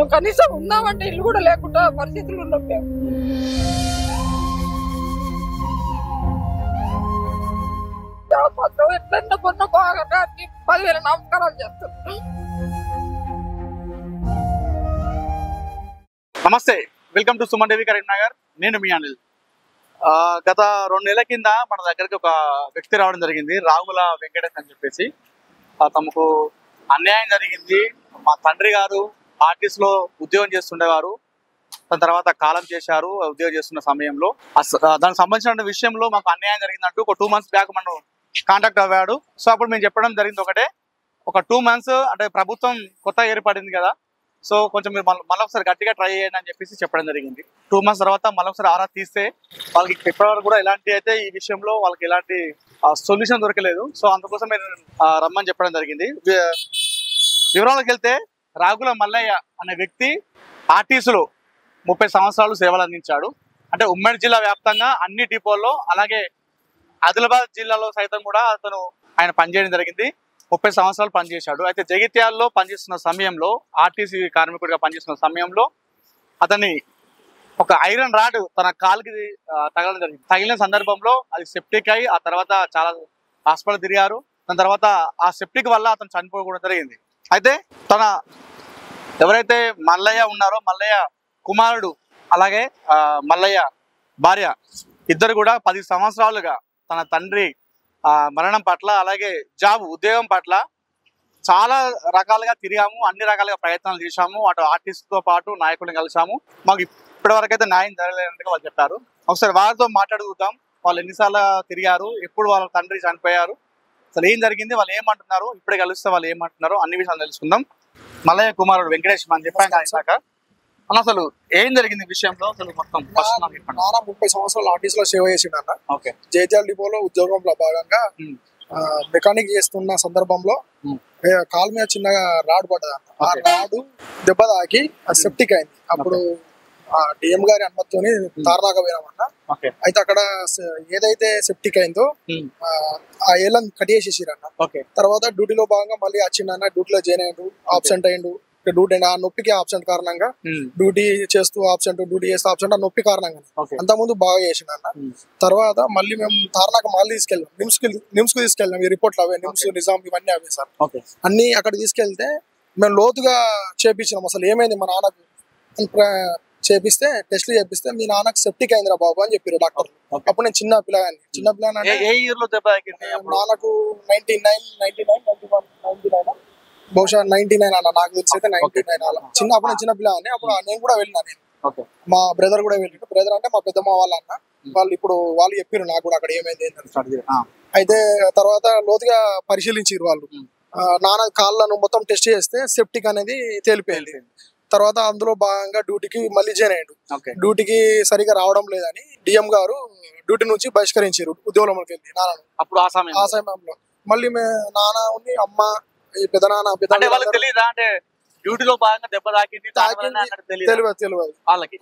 మేము కనీసం ఉన్నామంటే ఇల్లు కూడా లేకుండా పరిస్థితులు ఉన్నాం మేము. ఎట్లన్నా కొన్న బాగా 10,000 నమస్కారాలు చేస్తున్నాం. నమస్తే, welcome to Suman TV Karimnagar. నేను మీ అనిల్. గత 2 నెలల కింద మన దగ్గరికి ఒక వ్యక్తి రావడం జరిగింది, రాగుల వెంకటేష్ అని చెప్పేసి. తమకు అన్యాయం జరిగింది. మా తండ్రి గారు ఆర్టీసీలో ఉద్యోగం చేస్తుండేవారు. దాని తర్వాత కాలం చేశారు. ఉద్యోగం చేస్తున్న సమయంలో దానికి సంబంధించిన విషయంలో మాకు అన్యాయం జరిగిందంటూ ఒక 2 months బ్యాక్ మనం కాంటాక్ట్ అవ్వాడు. సో అప్పుడు మేము చెప్పడం జరిగింది ఒకటే, ఒక 2 months అంటే ప్రభుత్వం కొత్తగా ఏర్పడింది కదా, సో కొంచెం మీరు మళ్ళొకసారి గట్టిగా ట్రై చేయండి అని చెప్పేసి చెప్పడం జరిగింది. 2 months తర్వాత మళ్ళొకసారి ఆరా తీస్తే వాళ్ళకి ఇప్పటివరకు కూడా ఎలాంటి అయితే ఈ విషయంలో వాళ్ళకి ఎలాంటి సొల్యూషన్ దొరకలేదు. సో అందుకోసం మీరు రమ్మని చెప్పడం జరిగింది. వివరాలకు వెళ్తే రాగుల మల్లయ్య అనే వ్యక్తి ఆర్టీసీలో 30 సంవత్సరాలు సేవలు అందించాడు. అంటే ఉమ్మడి జిల్లా వ్యాప్తంగా అన్ని డిపోల్లో, అలాగే ఆదిలాబాద్ జిల్లాలో సైతం కూడా ఆయన పనిచేయడం జరిగింది. 30 సంవత్సరాలు పనిచేశాడు. అయితే జగిత్యాలలో పనిచేస్తున్న సమయంలో, ఆర్టీసీ కార్మికుడిగా పనిచేస్తున్న సమయంలో అతన్ని ఒక ఐరన్ రాడ్ తన కాలుకి తగలడం జరిగింది. తగిలిన సందర్భంలో అది సెప్టిక్ అయి ఆ తర్వాత చాలా హాస్పిటల్ తిరిగారు. దాని తర్వాత ఆ సెప్టిక్ వల్ల అతను చనిపోవడం జరిగింది. అయితే ఎవరైతే మల్లయ్య ఉన్నారో, మల్లయ్య కుమారుడు అలాగే మల్లయ్య భార్య ఇద్దరు కూడా 10 సంవత్సరాలుగా తన తండ్రి మరణం పట్ల, అలాగే ఉద్యోగం పట్ల చాలా రకాలుగా తిరిగాము, అన్ని రకాలుగా ప్రయత్నాలు చేశాము. అటు ఆర్టిస్ట్తో పాటు నాయకులను కలిసాము. మాకు ఇప్పటివరకు అయితే న్యాయం జరగలేనట్టుగా వాళ్ళు చెప్పారు. ఒకసారి వారితో మాట్లాడుకుందాం. వాళ్ళు ఎన్నిసార్లు తిరిగారు, ఎప్పుడు వాళ్ళ తండ్రి చనిపోయారు, అసలు ఏం జరిగింది, వాళ్ళు ఏమంటున్నారు, ఇప్పుడే కలిస్తే వాళ్ళు ఏమంటున్నారు, అన్ని విషయాలు తెలుసుకుందాం. మల్లయ్య కుమారుడు వెంకటేష్ అని చెప్పాను ఇందాక. అసలు ఏం జరిగింది విషయంలో అసలు మొత్తం? నాన్న 30 సంవత్సరాలు ఆర్టీసీలో సేవ చేసిండు అన్న. ఓకే. జైత్యాల డిపోలో ఉద్యోగంలో భాగంగా మెకానిక్ చేస్తున్న సందర్భంలో కాలు మీద చిన్నగా రాడ్ పడ్డది అన్న. ఆ రాడు దెబ్బ తాకి సెప్టిక్ అయింది. అప్పుడు డిఎం గారి అనుమతితోని తారదాకా పోయినామన్న. అయితే అక్కడ ఏదైతే సెప్టిక్ అయిందో ఆ ఏళ్ళని కట్ చేసేసిరన్న. తర్వాత డ్యూటీలో భాగంగా మళ్ళీ వచ్చిండన్న. డ్యూటీలో జాయిన్ అయ్యిండు, ఆబ్సెంట్ అయ్యిండు. డ్యూటీ ఆ నొప్పికి ఆబ్సెంట్ కారణంగా డ్యూటీ చేస్తూ ఆబ్సెంట్, డ్యూటీ చేస్తూ ఆబ్సెంట్, ఆ నొప్పి కారణంగా అంత ముందు బాగా చేసిండు అన్న. తర్వాత మళ్ళీ మేము తారనాక మళ్ళీ తీసుకెళ్ళాం, నిమ్స్ కు తీసుకెళ్ళాం. ఈ రిపోర్ట్లు అవే నిమ్స్, నిజాం ఇవన్నీ అవే సార్. అన్ని అక్కడ తీసుకెళ్తే మేము లోతుగా చేపించినాం. అసలు ఏమైంది మా నాన్నకు చేపిస్తే, టెస్ట్లు చేపిస్తే మీ నాన్నకు సెప్టిక్ అయిందిరా బాబు అని చెప్పారు డాక్టర్. అప్పుడు నేను చిన్న పిల్లగాని నాన్నకు 99 బహుశా 99 అన్న, నాకు తెలిసి అయితే 99 అలా. అప్పుడు చిన్న పిల్లగాని. అప్పుడు నేను కూడా వెళ్ళినా, మా బ్రదర్ కూడా వెళ్ళిండు. బ్రదర్ అంటే మా పెద్దమ్మ వాళ్ళ అన్న. వాళ్ళు చెప్పారు నాకు కూడా అక్కడ ఏమైంది. అయితే తర్వాత లోతుగా పరిశీలించారు వాళ్ళు. నాన్న కాళ్ళను మొత్తం టెస్ట్ చేస్తే సెప్టిక్ అనేది తేలిపోయింది. తర్వాత అందులో భాగంగా డ్యూటీకి మళ్ళీ జాయిన్ అయ్యాడు. డ్యూటీకి సరిగా రావడం లేదని డిఎం గారు డ్యూటీ నుంచి బహిష్కరించారు ఉద్యోగంలోకి వెళ్ళి నాన్నను. అప్పుడు ఆ సమయంలో మళ్ళీ నాన్న ఉంది, అమ్మ, ఈ పెదనాన్న డ్యూటీలో భాగంగా దెబ్బ తాకింది తెలియదు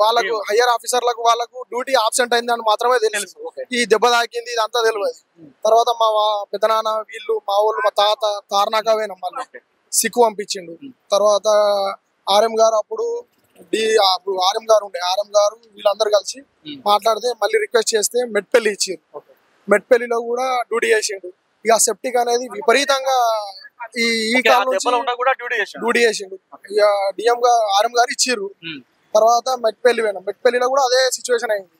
వాళ్ళకు. హయ్యర్ ఆఫీసర్లకు వాళ్ళకు డ్యూటీ ఆబ్సెంట్ అయింది అని మాత్రమే తెలుసు. ఈ దెబ్బ తాకింది ఇదంతా తెలియదు. తర్వాత మా పెదనాన్న వీళ్ళు, మా వాళ్ళు, మా తాత తారనాక పోయినాం. మళ్ళీ సిక్కు పంపించిండు. తర్వాత ఆర్ఎం గారు అప్పుడు ఆర్ఎం గారు ఉండే, ఆర్ఎం గారు వీళ్ళందరూ కలిసి మాట్లాడితే మళ్ళీ రిక్వెస్ట్ చేస్తే మెట్పల్లి ఇచ్చారు. మెట్పల్లిలో కూడా డ్యూటీ చేసిండు. ఇక సెప్టిక్ అనేది విపరీతంగా ఈ కాలం డ్యూటీ చేసిండు. ఇక డిఎం గారు, ఆర్ఎం గారు ఇచ్చిర్రు. తర్వాత మెట్పల్లి పోయినాం. మెట్పల్లిలో కూడా అదే సిచ్యువేషన్ అయింది.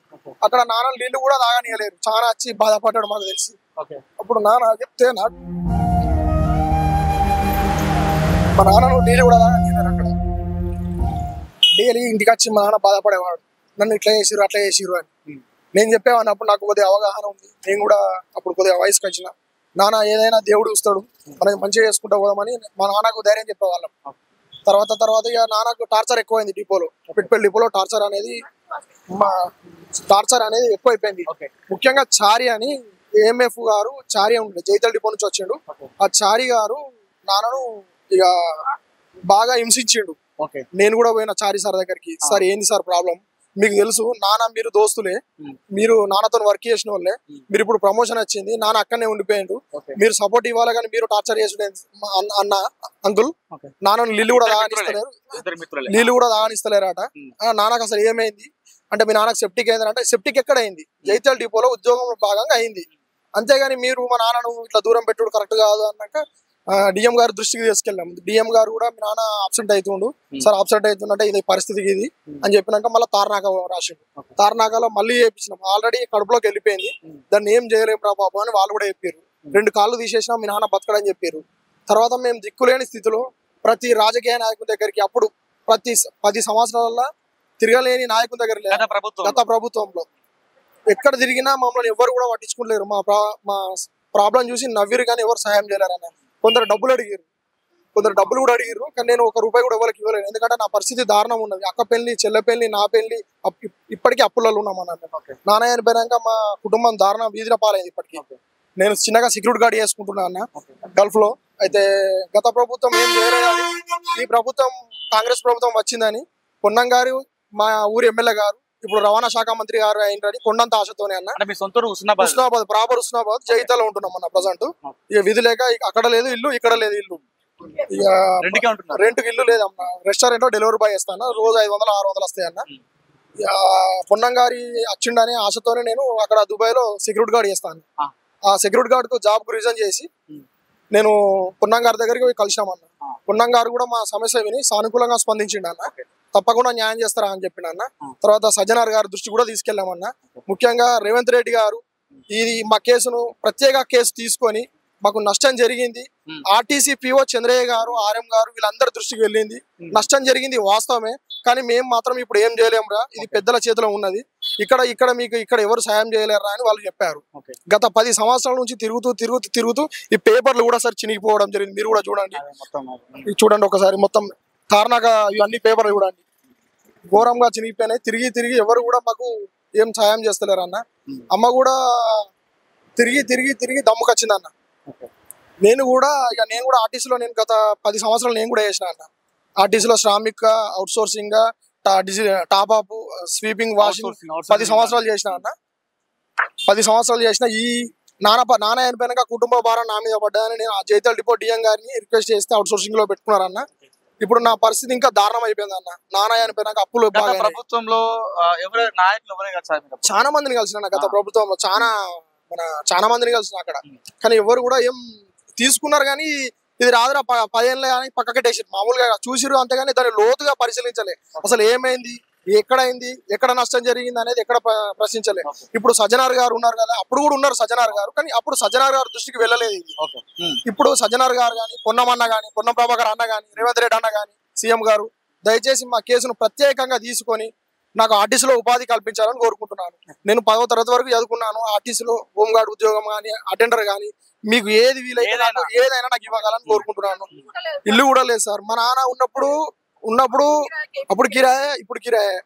అక్కడ నాన్న నీళ్లు కూడా తాగనీయలేరు. చాలా వచ్చి బాధపడ్డాడు మాకు తెలిసి. అప్పుడు నాన్న చెప్తే నాకు మా నాన్న నీళ్ళు కూడా తాగనీయలేరు. అక్కడ డైలీ ఇంటికి వచ్చి మా నాన్న బాధపడేవాడు, నన్ను ఇట్లా చేసిరు అట్లా చేసిరు అని. నేను చెప్పేవాడిని. అప్పుడు నాకు కొద్దిగా అవగాహన ఉంది. నేను కూడా అప్పుడు కొద్దిగా వయసుకి వచ్చిన. నాన్న ఏదైనా దేవుడు ఇస్తాడు, మనకి మంచిగా చేసుకుంటా పోదామని మా నాన్నకు ధైర్యం చెప్పేవాళ్ళం. తర్వాత ఇక నాన్నకు టార్చర్ ఎక్కువైంది డిపోలో. పెట్పల్లి డిపోలో టార్చర్ అనేది ఎక్కువైపోయింది. ముఖ్యంగా చారి అని ఏఎంఎఫ్ గారు, చారి ఉండే జైతల్ డిపో నుంచి వచ్చిండు. ఆ చారి గారు నాన్నను ఇక బాగా హింసించిండు. నేను కూడా పోయిన చారి సార్ దగ్గరికి. సార్ ఏంది సార్ ప్రాబ్లం, మీకు తెలుసు నాన్న మీరు దోస్తులే, మీరు నాన్నతో వర్క్ చేసిన వాళ్ళే, మీరు ఇప్పుడు ప్రమోషన్ వచ్చింది, నాన్న అక్కడనే ఉండిపోయిండు, మీరు సపోర్ట్ ఇవ్వాలి కానీ మీరు టార్చర్ చేసుడు అన్న అంకుల్. నాన్నను నీళ్ళు కూడా తాగనిస్తలేరు, నీళ్ళు కూడా తాగనిస్తలేరట. నాన్నకు అసలు ఏమైంది అంటే మీ నాన్నకు సెప్టిక్ అయింది అంటే సెప్టిక్ ఎక్కడ అయింది? జైత్యాల డిపోలో ఉద్యోగంలో భాగంగా అయింది. అంతేగాని మీరు మా నాన్నను ఇట్లా దూరం పెట్టుడు కరెక్ట్ కాదు అన్నాక డిఎం గారి దృష్టికి తీసుకెళ్ళాం. డిఎం గారు కూడా మీ నాన్న అబ్సెంట్ అవుతుండు సార్, అబ్సెంట్ అవుతుందంటే ఇది పరిస్థితికి ఇది అని చెప్పినాక మళ్ళీ తార్నాక రాసిండు. తార్నాకలో మళ్ళీ చేయించినాం. ఆల్రెడీ కడుపులోకి వెళ్ళిపోయింది, దాన్ని ఏం చేయలేము రా బాబు అని వాళ్ళు కూడా చెప్పారు. 2 కాళ్ళు తీసేసినా మీ నాన్న బతకడని చెప్పారు. తర్వాత మేము దిక్కులేని స్థితిలో ప్రతి రాజకీయ నాయకుడి దగ్గరికి అప్పుడు ప్రతి 10 సంవత్సరాల తిరగలేని నాయకుల దగ్గర గత ప్రభుత్వంలో ఎక్కడ తిరిగినా మమ్మల్ని ఎవరు కూడా పట్టించుకోలేరు. మా ప్రాబ్లం చూసి నవ్విరు కానీ ఎవరు సహాయం చేయలేరు అన్న. కొందరు డబ్బులు అడిగారు, కొందరు డబ్బులు కూడా అడిగారు, కానీ నేను 1 రూపాయి కూడా ఎవరికి ఇవ్వలేను. ఎందుకంటే నా పరిస్థితి దారుణం ఉన్నది. అక్క పెళ్లి, చెల్లె పెళ్లి, నా పెళ్లి, ఇప్పటికీ అప్పులలో ఉన్నామన్న. నాన్న చనిపోయాక మా కుటుంబం దారుణం వీధిన పాలైంది. ఇప్పటికీ నేను చిన్నగా సెక్యూరిటీ గార్డ్ చేసుకుంటున్నా అన్న గల్ఫ్ లో. అయితే గత ప్రభుత్వం ఏం చేయలేదు, ఈ ప్రభుత్వం కాంగ్రెస్ ప్రభుత్వం వచ్చిందని పొన్నం గారు మా ఊరి ఎమ్మెల్యే గారు ఇప్పుడు రవాణా శాఖ మంత్రి గారు అయినని కొండంత ఆశతోనే అన్న. హుస్నాబాద్ ప్రాపర్ హుస్నాబాద్ జైతాలో ఉంటున్నాం అన్న ప్రజెంట్. ఇక విధి లేక అక్కడ లేదు ఇల్లు, ఇక్కడ లేదు ఇల్లు, ఇక రెంట్కి ఇల్లు లేదన్న. రెస్టారెంట్ లో డెలివరీ బాయ్ వేస్తాను, రోజు 500-600 వస్తాయన్న. పొన్నం గారి వచ్చిండని ఆశతోనే నేను అక్కడ దుబాయ్ లో సెక్యూరిటీ గార్డ్ చేస్తాను. ఆ సెక్యూరిటీ గార్డ్ కు జాబ్ కు రిజైన్ చేసి నేను పొన్నం గారి దగ్గరికి పోయి కలిసామన్న. పొన్నం గారు కూడా మా సమస్య విని సానుకూలంగా స్పందించిండు అన్న. తప్పకుండా న్యాయం చేస్తారా అని చెప్పిన అన్న. తర్వాత సజ్జనార్ గారి దృష్టి కూడా తీసుకెళ్ళామన్నా. ముఖ్యంగా రేవంత్ రెడ్డి గారు ఇది మా కేసును ప్రత్యేక కేసు తీసుకొని మాకు నష్టం జరిగింది, ఆర్టీసీ పిఓ చంద్రయ్య గారు, ఆర్ఎం గారు వీళ్ళందరి దృష్టికి వెళ్ళింది. నష్టం జరిగింది వాస్తవమే, కానీ మేము మాత్రం ఇప్పుడు ఏం చేయలేమురా, ఇది పెద్దల చేతిలో ఉన్నది, ఇక్కడ మీకు ఇక్కడ ఎవరు సాయం చేయలేరా అని వాళ్ళు చెప్పారు. గత 10 సంవత్సరాల నుంచి తిరుగుతూ ఈ పేపర్లు కూడా సార్ చినిగిపోవడం జరిగింది. మీరు కూడా చూడండి ఒకసారి, మొత్తం తార్నాక ఇవన్నీ పేపర్లు చూడండి ఘోరంగా చినిగిపోయినాయి. తిరిగి ఎవరు కూడా మాకు ఏం సాయం చేస్తలేరు అన్న. అమ్మ కూడా తిరిగి దమ్ముకొచ్చింది అన్న. నేను కూడా ఆర్టీసీలో నేను గత 10 సంవత్సరాలు నేను కూడా చేసిన అన్న. ఆర్టీసీలో Shramik out sourcing top up sweeping washing 10 సంవత్సరాలు చేసిన అన్న. 10 సంవత్సరాలు చేసిన. ఈ నాన్న చనిపోయినాక కుటుంబ భారం నా మీద పడ్డాయని నేను జైతాల్ డిపో డిఎం గారిని రిక్వెస్ట్ చేస్తే అవుట్ సోర్సింగ్ లో పెట్టుకున్నారన్న. ఇప్పుడు నా పరిస్థితి ఇంకా దారుణం అయిపోయింది అన్న. నాన్న చనిపోయినాక అప్పులు ప్రభుత్వంలో చాలా మందిని కలిసిన గత ప్రభుత్వంలో చాలా మందిని కలిసిన అక్కడ, కానీ ఎవరు కూడా ఏం తీసుకున్నారు కానీ ఇది రాదురా 10 ఏళ్ళ అని పక్కకెట్టేసి మామూలుగా చూసిరు అంతేగాని దాన్ని లోతుగా పరిశీలించలే. అసలు ఏమైంది, ఎక్కడ నష్టం జరిగింది అనేది ఎక్కడ ప్రశ్నించలే. ఇప్పుడు సజ్జనార్ గారు ఉన్నారు కదా, అప్పుడు కూడా ఉన్నారు సజ్జనార్ గారు, కానీ అప్పుడు సజ్జనార్ గారు దృష్టికి వెళ్ళలేదు. ఇప్పుడు సజ్జనార్ గారు కానీ, పొన్నమన్న కానీ, పొన్నం ప్రభాకర్ అన్న కానీ, రేవంత్ రెడ్డి అన్న కానీ, సీఎం గారు దయచేసి మా కేసును ప్రత్యేకంగా తీసుకొని నాకు ఆర్టీసీలో ఉపాధి కల్పించాలని కోరుకుంటున్నాను. నేను 10వ తరగతి వరకు చదువుకున్నాను. ఆర్టీసీలో హోమ్ గార్డ్ ఉద్యోగం కానీ, అటెండర్ కానీ, మీకు ఏది వీలైతే ఏదైనా నాకు ఇవ్వగలని కోరుకుంటున్నాను. ఇల్లు కూడా లేదు సార్. మా నాన్న ఉన్నప్పుడు అప్పుడు కిరాయే, ఇప్పుడు కిరాయే.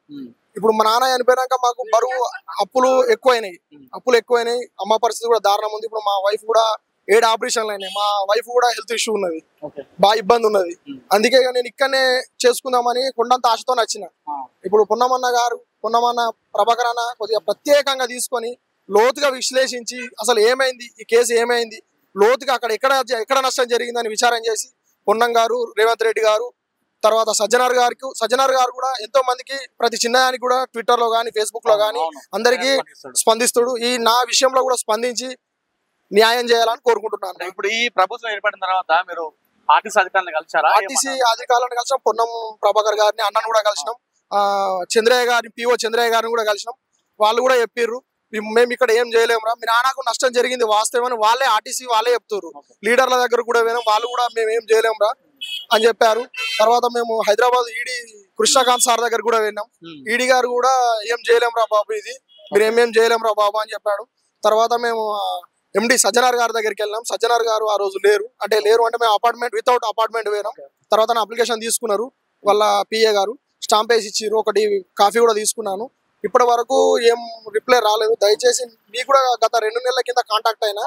ఇప్పుడు మా నాన్న చనిపోయినాక మాకు బరువు అప్పులు ఎక్కువైనాయి. అమ్మ పరిస్థితి కూడా దారుణం ఉంది. ఇప్పుడు మా వైఫ్ కూడా 7 ఆపరేషన్లు అయినాయి. మా వైఫ్ కూడా హెల్త్ ఇష్యూ ఉన్నది, బాగా ఇబ్బంది ఉన్నది. అందుకే నేను ఇక్కడనే చేసుకుందామని కొండంత ఆశతో వచ్చిన. ఇప్పుడు పొన్నమన్న ప్రభాకర్ అన్న కొద్దిగా ప్రత్యేకంగా తీసుకొని లోతుగా విశ్లేషించి అసలు ఏమైంది, ఈ కేసు ఏమైంది, లోతుగా అక్కడ ఎక్కడ నష్టం జరిగిందని విచారం చేసి పొన్నం గారు, రేవంత్ రెడ్డి గారు, తర్వాత సజ్జనార్ గారు కూడా ఎంతో మందికి ప్రతి చిన్నదానికి కూడా ట్విట్టర్ లో కానీ, ఫేస్బుక్ లో కానీ అందరికీ స్పందిస్తుడు. ఈ నా విషయంలో కూడా స్పందించి న్యాయం చేయాలని కోరుకుంటున్నాను. ఇప్పుడు ఈ ప్రభుత్వం ఏర్పడిన తర్వాత మీరు ఆర్టీసీ అధికారులను కలిసారా? ఆర్టీసీ అధికారులను కలిసాం, పొన్నం ప్రభాకర్ గారిని అన్నను కూడా కలిసినాం, చంద్రయ్య గారిని పిఓ చంద్రయ్య గారిని కూడా కలిసినాం. వాళ్ళు కూడా చెప్పారు మేము ఇక్కడ ఏం చేయలేమురా, మీ నాన్నకు నష్టం జరిగింది వాస్తవమని వాళ్ళే ఆర్టీసీ వాళ్ళే చెప్తారు. లీడర్ల దగ్గర కూడా పోయినాం, వాళ్ళు కూడా మేము ఏం చేయలేమురా అని చెప్పారు. తర్వాత మేము హైదరాబాద్ ఈడీ కృష్ణకాంత్ సార్ దగ్గర కూడా వెళ్ళాం. ఈడీ గారు కూడా ఏం చేయలేమురా బాబు, ఇది మీరు ఏమేం చేయలేమురా బాబు అని చెప్పాడు. తర్వాత మేము ఎండి సజ్జనార్ గారి దగ్గరికి వెళ్ళాం. సజ్జనార్ గారు ఆ రోజు లేరు అంటే మేము వితౌట్ అపార్ట్మెంట్ పోయినాం. తర్వాత నా అప్లికేషన్ తీసుకున్నారు వాళ్ళ పిఏ గారు, స్టాంప్ వేసి ఇచ్చారు, ఒకటి కాఫీ కూడా తీసుకున్నాను. ఇప్పటి వరకు ఏం రిప్లై రాలేదు. దయచేసి మీకు కూడా గత 2 నెలల కింద కాంటాక్ట్ అయినా,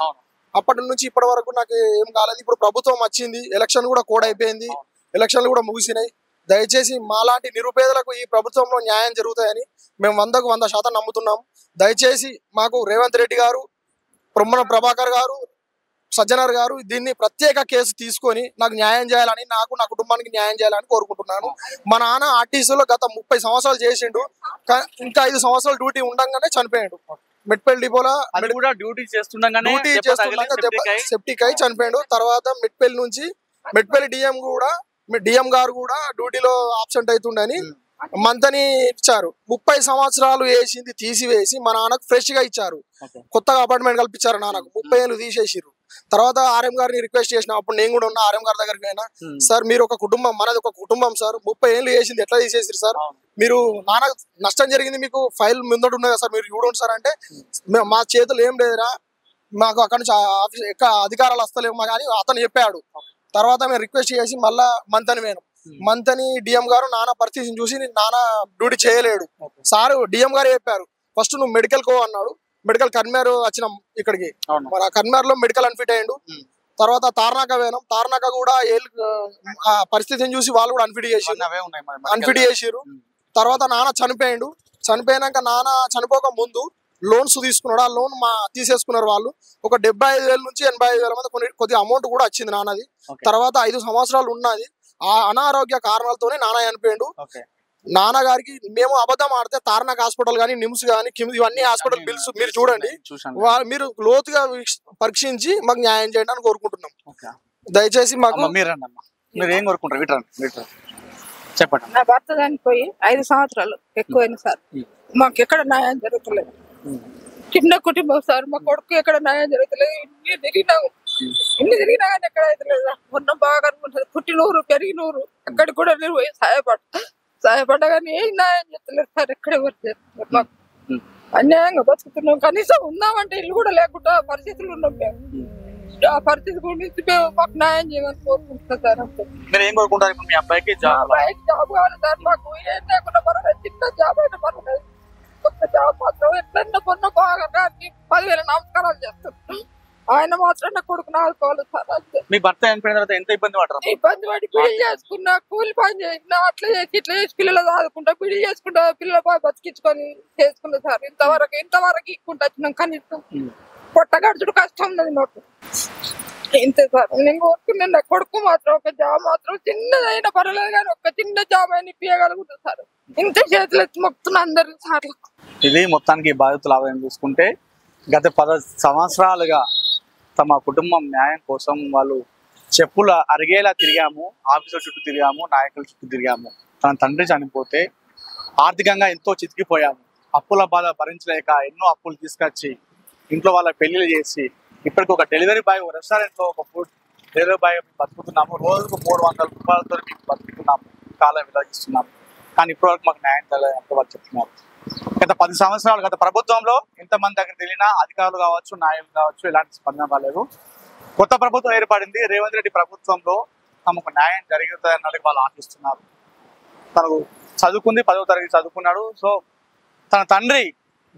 అప్పటి నుంచి ఇప్పటి వరకు నాకు ఏం కాలేదు. ఇప్పుడు ప్రభుత్వం వచ్చింది, ఎలక్షన్ కూడా కోడ్ అయిపోయింది, ఎలక్షన్లు కూడా ముగిసినాయి. దయచేసి మాలాంటి నిరుపేదలకు ఈ ప్రభుత్వంలో న్యాయం జరుగుతాయని మేము 100% నమ్ముతున్నాం. దయచేసి మాకు రేవంత్ రెడ్డి గారు, పొమ్మన ప్రభాకర్ గారు, సజ్జనర్ గారు దీన్ని ప్రత్యేక కేసు తీసుకొని నాకు న్యాయం చేయాలని, నాకు నా కుటుంబానికి న్యాయం చేయాలని కోరుకుంటున్నాను. మా నాన్న ఆర్టీసీలో గత 30 సంవత్సరాలు చేసిండు, ఇంకా 5 సంవత్సరాలు డ్యూటీ ఉండగానే చనిపోయాడు. మెట్పల్లి డిపోలో డ్యూటీ చేస్తుండగానే సెప్టిక్ అయి చనిపోయాడు. తర్వాత మెట్పల్లి డిఎం గారు కూడా డ్యూటీలో ఆబ్సెంట్ అవుతుండని మంతని ఇచ్చారు. 30 సంవత్సరాలు వేసింది తీసివేసి మా నాన్నకు ఫ్రెష్ గా ఇచ్చారు. కొత్తగా అపార్ట్మెంట్ కల్పించారు. నాన్నకు 30 ఏళ్ళు తీసేసిర్రు. తర్వాత ఆర్ఎం గారిని రిక్వెస్ట్ చేసిన, అప్పుడు నేను కూడా ఉన్నా, ఆర్ఎం గారి దగ్గరికి అయినా, సార్ మీరు ఒక కుటుంబం, మనది ఒక కుటుంబం సార్, 30 ఏళ్ళు వేసింది ఎట్లా తీసేసారు సార్, మీరు నాన్న నష్టం జరిగింది, మీకు ఫైల్ ముందట ఉన్నదా సార్, మీరు చూడండి సార్ అంటే, మా చేతులు ఏం లేదురా, మాకు అక్కడ నుంచి ఆఫీస్ అధికారాలు వస్తలేము కానీ అతను చెప్పాడు. తర్వాత మేము రిక్వెస్ట్ చేసి మళ్ళా మంతని డిఎం గారు నాన్న పరిస్థితిని చూసి నాన్న డ్యూటీ చేయలేడు సార్, డిఎం గారు చెప్పారు ఫస్ట్ నువ్వు మెడికల్ కో అన్నాడు. మెడికల్ కన్మేర్ వచ్చినాం ఇక్కడికి, మన కన్మేర్ లో మెడికల్ అన్ఫిట్ అయ్యిండు. తర్వాత తార్నాక పోయినాం, తార్నాక కూడా పరిస్థితిని చూసి వాళ్ళు కూడా అన్ఫిట్ చేసిర్రు. తర్వాత నాన్న చనిపోయినాక నాన్న చనిపోక ముందు లోన్స్ తీసుకున్నాడు. ఆ లోన్ తీసేసుకున్నారు వాళ్ళు. ఒక 75,000 నుంచి 85,000 మంది కొద్దిగా అమౌంట్ కూడా వచ్చింది నాన్నది. తర్వాత 5 సంవత్సరాలు ఉన్నది. ఆ అనారోగ్య కారణాలతోనే నాన్న చనిపోయిండు. నాన్నగారికి మేము అబద్ధం ఆడితే తార్నాక్ హాస్పిటల్ గానీ, నిమ్స్ గానీ, ఇవన్నీ హాస్పిటల్ బిల్స్ మీరు చూడండి, మీరు లోతుగా పరీక్షించి మాకు న్యాయం చేయండి అని కోరుకుంటున్నాం. దయచేసి మాకు చెప్పండి. నా భర్త చనిపోయి 5 సంవత్సరాలు ఎక్కువైంది సార్, మాకు ఎక్కడ న్యాయం జరుగుతలేదు. చిన్న కుటుంబం సార్, మా కొడుకు ఎక్కడ న్యాయం జరుగుతలేదు. ఇన్ని తిరిగినా కానీ ఎక్కడ అయితే లేదు. మొన్న బాగా అనుకుంటుంది, పుట్టినూరు పెరిగినూరు అక్కడికి కూడా నేను పోయి సహాయపడ్డా కానీ ఏం న్యాయం చేస్తలేదు సార్. ఎక్కడ మాకు అన్యాయంగా బతుకుతున్నాం. కనీసం ఉన్నామంటే ఇల్లు కూడా లేకుండా పరిస్థితులు ఉన్నాం మేము. ఆ పరిస్థితి గురించి మేము మాకు న్యాయం చేయమని కోరుకుంటున్నాం సార్. అబ్బాయికి జాబ్ కావాలి సార్, మాకు ఏం లేకుండా పర్వాలేదు, చిన్న జాబ్ అయినా పర్వాలేదు, కొత్త జాబ్ మాత్రం ఎట్లన్నా కొన్న బాగా 10,000 నమస్కారాలు చేస్తున్నాం. ఆయన మాత్రం నా కొడుకు ఆదుకోవాలి సార్. అంతే. మీ భర్త చనిపోయిన తర్వాత ఎంత ఇబ్బంది పడి పెళ్లి చేసుకున్నా, కూలి పని చేసినా, అట్లా చేసి పిల్లలు చదువుకుంటా, పెళ్లి చేసుకుంటా, పిల్లల బాగా బతికించుకొని చేసుకున్నా సార్. ఇంతవరకు ఇక్కుంటా వచ్చినాం. కనీసం పొట్టగడుచుడు కష్టం ఉన్నది మాకు. ఇంతే సార్. నేను కోరుకున్నాను నా కొడుకు మాత్రం ఒక జాబ్ మాత్రం చిన్నదైనా పర్వాలేదు కానీ ఒక చిన్న జాబ్ అయినా ఇప్పించగలుగుతా సార్. ఇంత చేతులు ఎత్తి మొక్కుతున్నా అందరు సార్లు. ఇది మొత్తానికి బాధితుల ఆదాయం చూసుకుంటే గత 10 సంవత్సరాలుగా తమ కుటుంబం న్యాయం కోసం వాళ్ళు చెప్పులు అరిగేలా తిరిగాము, ఆఫీసుల చుట్టూ తిరిగాము, నాయకుల చుట్టూ తిరిగాము. తన తండ్రి చనిపోతే ఆర్థికంగా ఎంతో చితికిపోయాము. అప్పుల బాధ భరించలేక ఎన్నో అప్పులు తీసుకొచ్చి ఇంట్లో వాళ్ళ పెళ్లిళ్ళు చేసి ఇప్పటికి ఒక డెలివరీ బాయ్, రెస్టారెంట్లో ఒక ఫుడ్ డెలివరీ బాయ్ బతుకుతున్నాము. రోజుకు 300 రూపాయలతో మేము బతుకుతున్నాము, కాలం విలాగిస్తున్నాము. కానీ ఇప్పటివరకు మాకు న్యాయం తెలియదు వాళ్ళు చెప్తున్నారు. గత 10 సంవత్సరాలు గత ప్రభుత్వంలో ఎంతమంది దగ్గర తెలియనా అధికారులు కావచ్చు, నాయకులు కావచ్చు, ఎలాంటి స్పందన రాలేదు. కొత్త ప్రభుత్వం ఏర్పడింది. రేవంత్ రెడ్డి ప్రభుత్వంలో తమకు న్యాయం జరుగుతుంది అన్నట్టు వాళ్ళు ఆశిస్తున్నారు. తనకు చదువుకుంది, 10వ తరగతి చదువుకున్నాడు. సో తన తండ్రి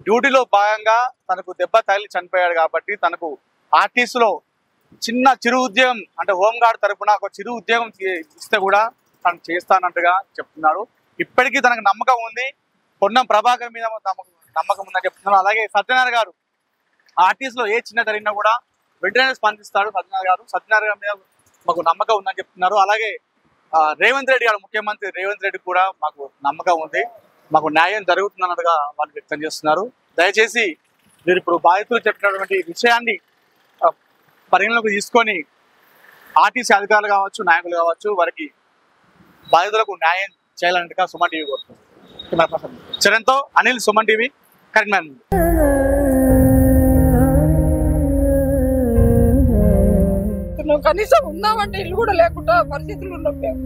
డ్యూటీలో భాగంగా తనకు దెబ్బ తగిలి చనిపోయాడు కాబట్టి తనకు ఆర్టీసీలో చిరు ఉద్యోగం అంటే హోంగార్డ్ తరఫున ఒక చిరు ఉద్యోగం ఇస్తే కూడా తను చేస్తానంటుగా చెప్తున్నాడు. ఇప్పటికీ తనకు నమ్మకం ఉంది, పొన్నం ప్రభాకర్ మీద నమ్మకం ఉందని చెప్తున్నారు. అలాగే సత్యనారాయణ గారు ఆర్టీసీలో ఏ చిన్న జరిగినా కూడా వెంటనే స్పందిస్తాడు సత్యనారాయణ గారి మీద మాకు నమ్మకం ఉందని చెప్తున్నారు. అలాగే రేవంత్ రెడ్డి గారు, ముఖ్యమంత్రి రేవంత్ రెడ్డి కూడా మాకు నమ్మకం ఉంది, మాకు న్యాయం జరుగుతుందన్నట్టుగా వాళ్ళు వ్యక్తం చేస్తున్నారు. దయచేసి మీరు ఇప్పుడు బాధితులు చెప్పినటువంటి విషయాన్ని పరిగణలోకి తీసుకొని ఆర్టీసీ అధికారులు కావచ్చు, నాయకులు కావచ్చు, వారికి బాధితులకు న్యాయం చేయాలన్నట్టుగా సుమన్ టీవీ కోరుతుంది. చరణ్తో అనిల్, సుమన్ టీవీ, కరీంనగర్. కనీసం ఉన్నామంటే ఇల్లు కూడా లేకుండా పరిస్థితులు ఉన్నాం మేము.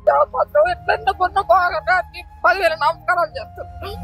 జాబ్ మాత్రం ఎట్లన్నా కొన్న బాగా 10,000 నమస్కారాలు చేస్తున్నాం.